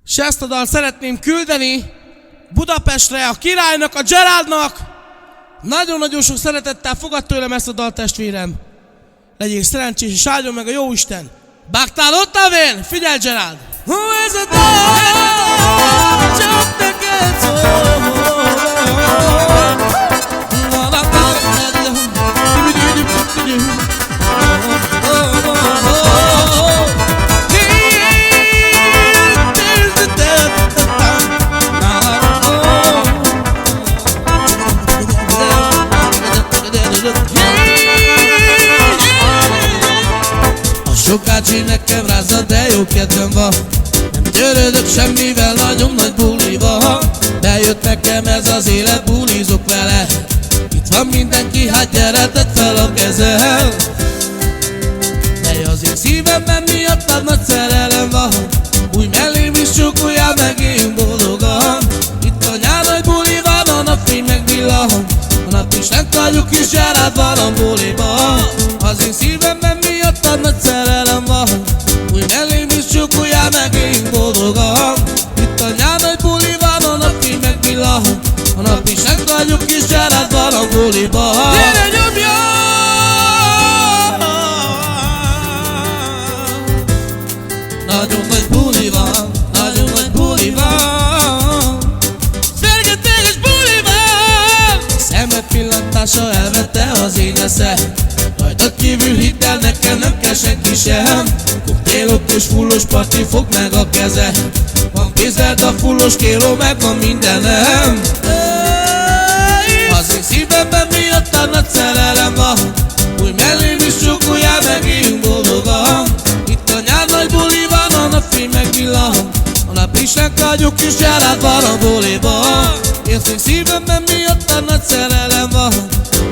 És ezt a dalt szeretném küldeni Budapestre a királynak, a Geraldnak. Nagyon-nagyon sok szeretettel fogad tőlem ezt a dalt, testvérem. Legyél szerencsés, és áldjon meg a jóisten. Bágtál ott a vén? Figyelj, Gerald! Ez a dal csak neked szól. Sokácsi nekem rázza, de jó kedvem van. Nem törődök semmivel, nagyon nagy buli van. Bejött nekem ez az élet, bulizok vele. Itt van mindenki, hát gyere, tedd fel a kezem. Mely az én szívemben miattad nagy szerelem van. Új mellém is csókoljál meg, én boldogan. Itt a nyár nagy buli van, a napfény megvillan. A nap is lent vagyok, és Gerald van a buliban. Az én szívemben miattad nagy szerelem van. Új mellém is csókoljál meg, én boldogan. Itt a nyár nagy buli van, a napfény megvillan. A nap is lent vagyok, és Gerald van a buliban. Gyere, nyomja! Nagyon nagy buli van, nagyon nagy buli van. Fergeteges buli van. Szemed pillantása elvette az én eszem. Rajtad kívül hidd el, nekem nem kell senki sem. Koktélok és fullos parti, fogd meg a keze. Van pénzed a fullos kéró, meg van mindenem. Az én szívemben miattad nagy szerelem van. Új mellém is csókoljál meg, én boldogan. Itt a nyár nagy buli van, a napfény megvillan. A nap is lent vagyok, és Gerald van a buliban. Én szívemben miattad nagy szerelem van.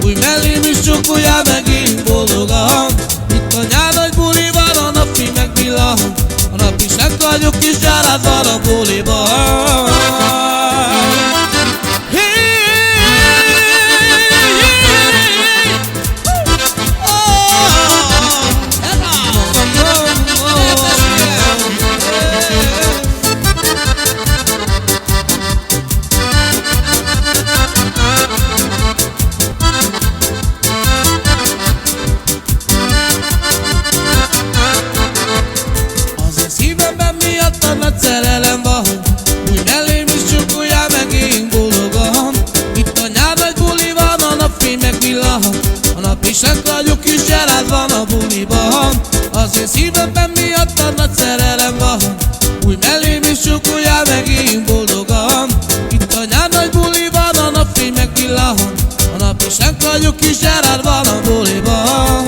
Új mellém is csókoljál meg, én boldogan. Itt a nyár nagy buli van, a napfény megvillan. A nap is lent vagyok, és Gerald van a buliban. Nagy szerelem van, új mellém is csókoljál meg, én boldogan. Itt a nyár nagy buli van, a napfény megvillan. A nap is lent vagyok, és Gerald van a buliban. Az én szívemben miattad nagy szerelem van. Új mellém is csókoljál meg, én boldogan. Itt a nyár nagy buli van, a napfény megvillan. A nap is lent vagyok, és Gerald van a buliban.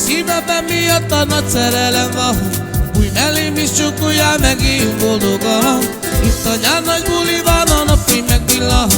Szívemben miattad nagy szerelem van. Új mellém is csókoljál meg, én boldogan. Itt a nyár nagy buli van, a napfény megvillan.